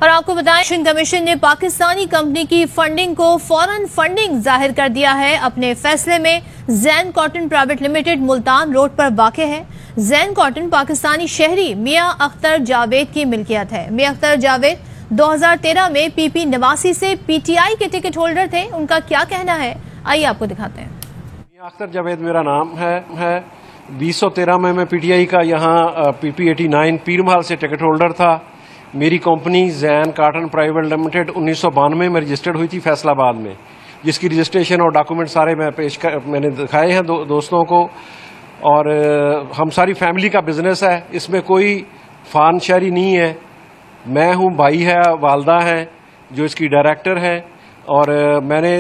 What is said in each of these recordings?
اور آپ کو بتائیں کمیشن نے پاکستانی کمپنی کی فنڈنگ کو فوراً فنڈنگ ظاہر کر دیا ہے اپنے فیصلے میں۔ Zain cotton private limited Multan road پر واقع ہے۔ زین کاٹن پاکستانی شہری میاں اختر جاوید کی ملکیت ہے۔ میاں اختر جاوید 2013 میں پی پی نواسی سے پی ٹی آئی کے ٹکٹ ہولڈر تھے۔ ان کا کیا کہنا ہے آئیے آپ کو دکھاتے ہیں۔ میاں اختر جاوید میرا نام ہے۔ 2013 میں پی ٹی آئی کا یہاں پی پی 89 پیر محل سے ٹکٹ ہولڈر تھا۔ میری کمپنی زین کاٹن پرائیویٹ لمیٹڈ 1992 میں رجسٹرڈ ہوئی تھی فیصل آباد میں، جس کی رجسٹریشن اور ڈاکومنٹ سارے میں نے دکھائے ہیں دوستوں کو، اور ہم ساری فیملی کا بزنس ہے، اس میں کوئی فان شہری نہیں ہے۔ میں ہوں، بھائی ہے، والدہ ہیں جو اس کی ڈائریکٹر ہیں، اور میں نے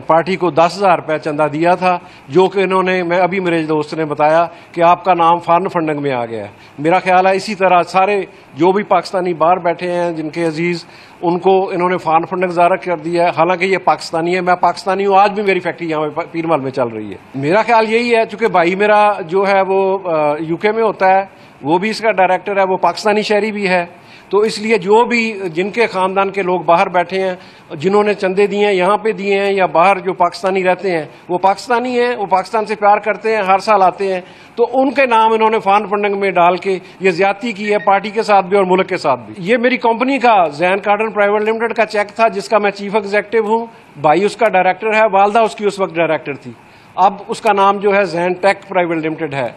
پارٹی کو 10,000 روپے چندہ دیا تھا، جو کہ انہوں نے ابھی میرے دوست نے بتایا کہ آپ کا نام فارن فنڈنگ میں آ گیا ہے۔ میرا خیال ہے اسی طرح سارے جو بھی پاکستانی باہر بیٹھے ہیں جن کے عزیز، ان کو انہوں نے فارن فنڈنگ ظاہر کر دیا ہے، حالانکہ یہ پاکستانی ہے۔ میں پاکستانی ہوں، آج بھی میری فیکٹری یہاں پہ پیر محل میں چل رہی ہے۔ میرا خیال یہی ہے، چونکہ بھائی میرا جو ہے وہ یو کے میں ہوتا ہے، وہ بھی اس کا ڈائریکٹر ہے، وہ پاکستانی شہری بھی ہے، تو اس لیے جو بھی جن کے خاندان کے لوگ باہر بیٹھے ہیں، جنہوں نے چندے دیے ہیں، یہاں پہ دیے ہیں، یا باہر جو پاکستانی رہتے ہیں، وہ پاکستانی ہیں، وہ پاکستان سے پیار کرتے ہیں، ہر سال آتے ہیں، تو ان کے نام انہوں نے فارن فنڈنگ میں ڈال کے یہ زیادتی کی ہے، پارٹی کے ساتھ بھی اور ملک کے ساتھ بھی۔ یہ میری کمپنی کا زین کاٹن پرائیویٹ لمیٹڈ کا چیک تھا، جس کا میں چیف ایگزیکٹو ہوں، بھائی اس کا ڈائریکٹر ہے، والدہ اس کی اس وقت ڈائریکٹر تھی۔ اب اس کا نام جو ہے زین ٹیک پرائیویٹ لمیٹڈ ہے،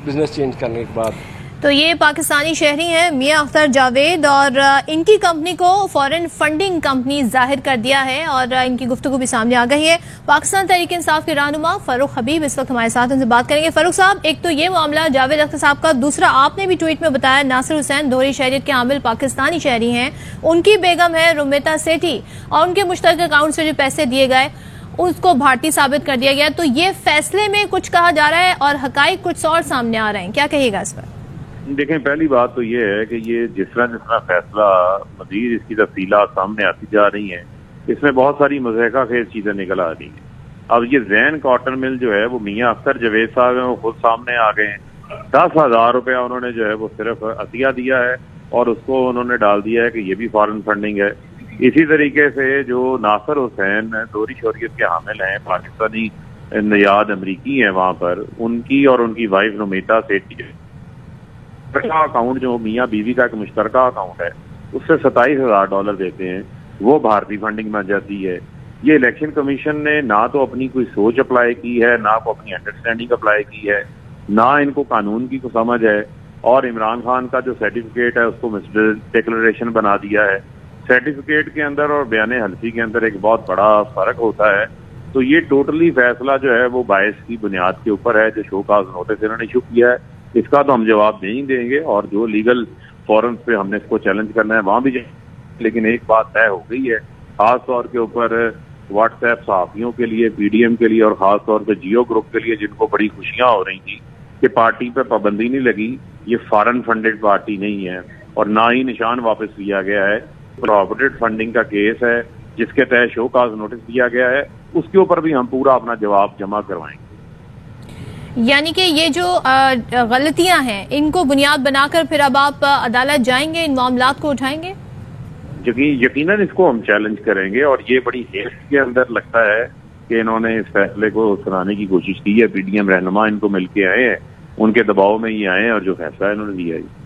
بزنس چینج کرنے کے بعد۔ تو یہ پاکستانی شہری ہیں میاں اختر جاوید، اور ان کی کمپنی کو فورن فنڈنگ کمپنی ظاہر کر دیا ہے، اور ان کی گفتگو بھی سامنے آ گئی ہے۔ پاکستان تحریک انصاف کے رہنما فاروق حبیب اس وقت ہمارے ساتھ، ان سے بات کریں گے۔ فاروق صاحب، ایک تو یہ معاملہ جاوید اختر صاحب کا، دوسرا آپ نے بھی ٹویٹ میں بتایا ناصر حسین دوہری شہریت کے حامل پاکستانی شہری ہیں، ان کی بیگم ہے رمیتا سیٹھی، اور ان کے مشترکہ اکاؤنٹ سے جو پیسے دیے گئے اس کو بھارتی ثابت کر دیا گیا۔ تو یہ فیصلے میں کچھ کہا جا رہا ہے اور حقائق کچھ اور سامنے آ رہے ہیں، کیا کہیے گا اس پر؟ دیکھیں، پہلی بات تو یہ ہے کہ یہ جس طرح فیصلہ مزید اس کی تفصیلات سامنے آتی جا رہی ہیں، اس میں بہت ساری مضحکہ خیز چیزیں نکل آ رہی ہیں۔ اب یہ زین کاٹن مل جو ہے وہ میاں اختر جاوید صاحب ہیں، وہ خود سامنے آ گئے ہیں۔ 10,000 روپیہ انہوں نے جو ہے وہ صرف عطیہ دیا ہے، اور اس کو انہوں نے ڈال دیا ہے کہ یہ بھی فارن فنڈنگ ہے۔ اسی طریقے سے جو ناصر حسین دوہری شہریت کے حامل ہیں، پاکستانی نژاد امریکی ہیں وہاں پر، ان کی اور ان کی وائف رمیتا سیٹھی اکاؤنٹ جو میاں بیوی کا ایک مشترکہ اکاؤنٹ ہے، اس سے $27,000 دیتے ہیں، وہ بھارتی فنڈنگ میں جاتی ہے۔ یہ الیکشن کمیشن نے نہ تو اپنی کوئی سوچ اپلائی کی ہے، نہ کو اپنی انڈرسٹینڈنگ اپلائی کی ہے، نہ ان کو قانون کی کو سمجھ ہے، اور عمران خان کا جو سرٹیفکیٹ ہے اس کو مسڈ ڈکلریشن بنا دیا ہے۔ سرٹیفکیٹ کے اندر اور بیان حلفی کے اندر ایک بہت بڑا فرق ہوتا ہے۔ تو یہ ٹوٹلی فیصلہ جو ہے وہ باعث کی بنیاد کے اوپر ہے، جو شو کاز نوٹس انہوں نے ایشو کیا ہے، اس کا تو ہم جواب نہیں دیں گے، اور جو لیگل فورمز پہ ہم نے اس کو چیلنج کرنا ہے وہاں بھی جائیں۔ لیکن ایک بات طے ہو گئی ہے، خاص طور کے اوپر واٹس ایپ صحافیوں کے لیے، پی ڈی ایم کے لیے، اور خاص طور پہ جیو گروپ کے لیے، جن کو بڑی خوشیاں ہو رہی تھی کہ پارٹی پہ پابندی نہیں لگی، یہ فارن فنڈڈ پارٹی نہیں ہے، اور نہ ہی نشان واپس لیا گیا ہے۔ پراپرٹیڈ فنڈنگ کا کیس ہے جس کے تحت شو کاز نوٹس دیا گیا ہے، اس کے اوپر بھی ہم پورا اپنا جواب جمع کروائیں گے۔ یعنی کہ یہ جو غلطیاں ہیں ان کو بنیاد بنا کر پھر اب آپ عدالت جائیں گے، ان معاملات کو اٹھائیں گے؟ یقیناً اس کو ہم چیلنج کریں گے، اور یہ بڑی ہیسٹ کے اندر لگتا ہے کہ انہوں نے اس فیصلے کو سنانے کی کوشش کی ہے۔ پی ڈی ایم رہنما ان کو مل کے آئے ہیں، ان کے دباؤ میں یہ آئے ہیں، اور جو فیصلہ انہوں نے دیا ہے۔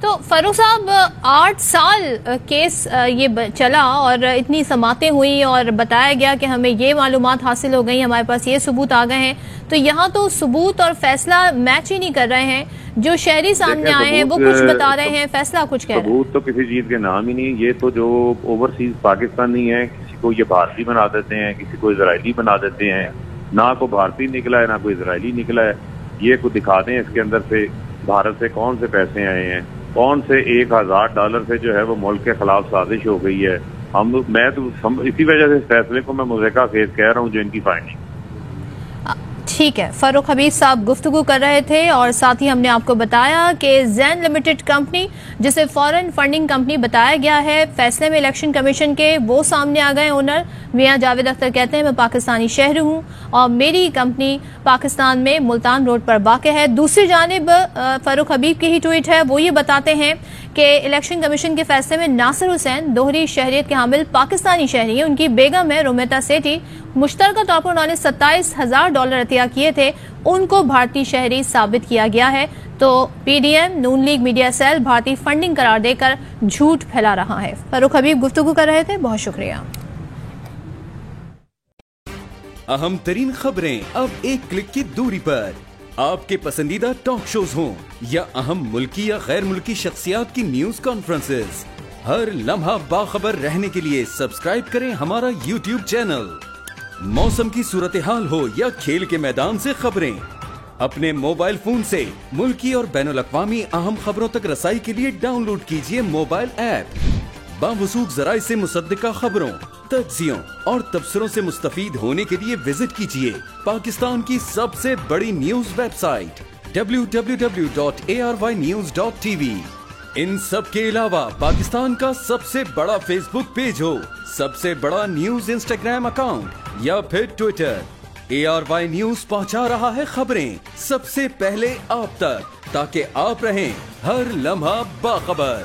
تو فاروق صاحب، 8 سال کیس یہ چلا، اور اتنی سماعتیں ہوئی، اور بتایا گیا کہ ہمیں یہ معلومات حاصل ہو گئی، ہمارے پاس یہ ثبوت آ گئے ہیں، تو یہاں تو ثبوت اور فیصلہ میچ ہی نہیں کر رہے ہیں۔ جو شہری سامنے آئے ہیں وہ کچھ بتا رہے ہیں، فیصلہ کچھ کہہ رہے ہیں۔ ثبوت تو کسی چیز کے نام ہی نہیں۔ یہ تو جو اوورسیز پاکستانی ہیں، کسی کو یہ بھارتی بنا دیتے ہیں، کسی کو اسرائیلی بنا دیتے ہیں، نہ کوئی بھارتی نکلا ہے نہ کوئی اسرائیلی نکلا ہے۔ یہ کو دکھا دیں اس کے اندر سے بھارت سے کون سے پیسے آئے ہیں، کون سے $1,000 سے جو ہے وہ ملک کے خلاف سازش ہو گئی ہے۔ میں تو اسی وجہ سے اس فیصلے کو میں مضحکہ خیز کہہ رہا ہوں جو ان کی فائنڈنگ۔ ٹھیک ہے، فاروق حبیب صاحب گفتگو کر رہے تھے اور ساتھ ہی ہم نے آپ کو بتایا کہ زین لمیٹڈ کمپنی جسے فورن فنڈنگ کمپنی بتایا گیا ہے، فیصلے میں الیکشن کمیشن کے وہ سامنے آ گئے۔ اونر میاں جاوید اختر کہتے ہیں میں پاکستانی شہری ہوں اور میری کمپنی پاکستان میں ملتان روڈ پر واقع ہے۔ دوسری جانب فاروق حبیب کی ہی ٹویٹ ہے، وہ یہ بتاتے ہیں کہ الیکشن کمیشن کے فیصلے میں ناصر حسین دوہری شہریت کے حامل پاکستانی شہری ہیں، ان کی بیگم ہے رومیتا سیٹھی، مشترکہ طور پر انہوں نے $27,000 عطیہ کیے تھے، ان کو بھارتی شہری ثابت کیا گیا ہے۔ تو پی ڈی ایم نون لیگ میڈیا سیل بھارتی فنڈنگ قرار دے کر جھوٹ پھیلا رہا ہے۔ فاروق حبیب گفتگو کر رہے تھے، بہت شکریہ۔ اہم ترین خبریں اب ایک کلک کی دوری پر، آپ کے پسندیدہ ٹاک شوز ہوں یا اہم ملکی یا غیر ملکی شخصیات کی نیوز کانفرنسز، ہر لمحہ باخبر رہنے کے لیے سبسکرائب کریں ہمارا YouTube چینل۔ موسم کی صورتحال ہو یا کھیل کے میدان سے خبریں، اپنے موبائل فون سے ملکی اور بین الاقوامی اہم خبروں تک رسائی کے لیے ڈاؤن لوڈ کیجیے موبائل ایپ۔ باوثوق ذرائع سے مصدقہ خبروں، تجزیوں اور تبصروں سے مستفید ہونے کے لیے وزٹ کیجیے پاکستان کی سب سے بڑی نیوز ویب سائٹ www.arYnews.tv۔ ان سب کے علاوہ پاکستان کا سب سے بڑا فیس بک پیج ہو، سب سے بڑا نیوز انسٹاگرام اکاؤنٹ یا پھر ٹویٹر، ARY نیوز پہنچا رہا ہے خبریں سب سے پہلے آپ تک، تاکہ آپ رہیں ہر لمحہ باخبر۔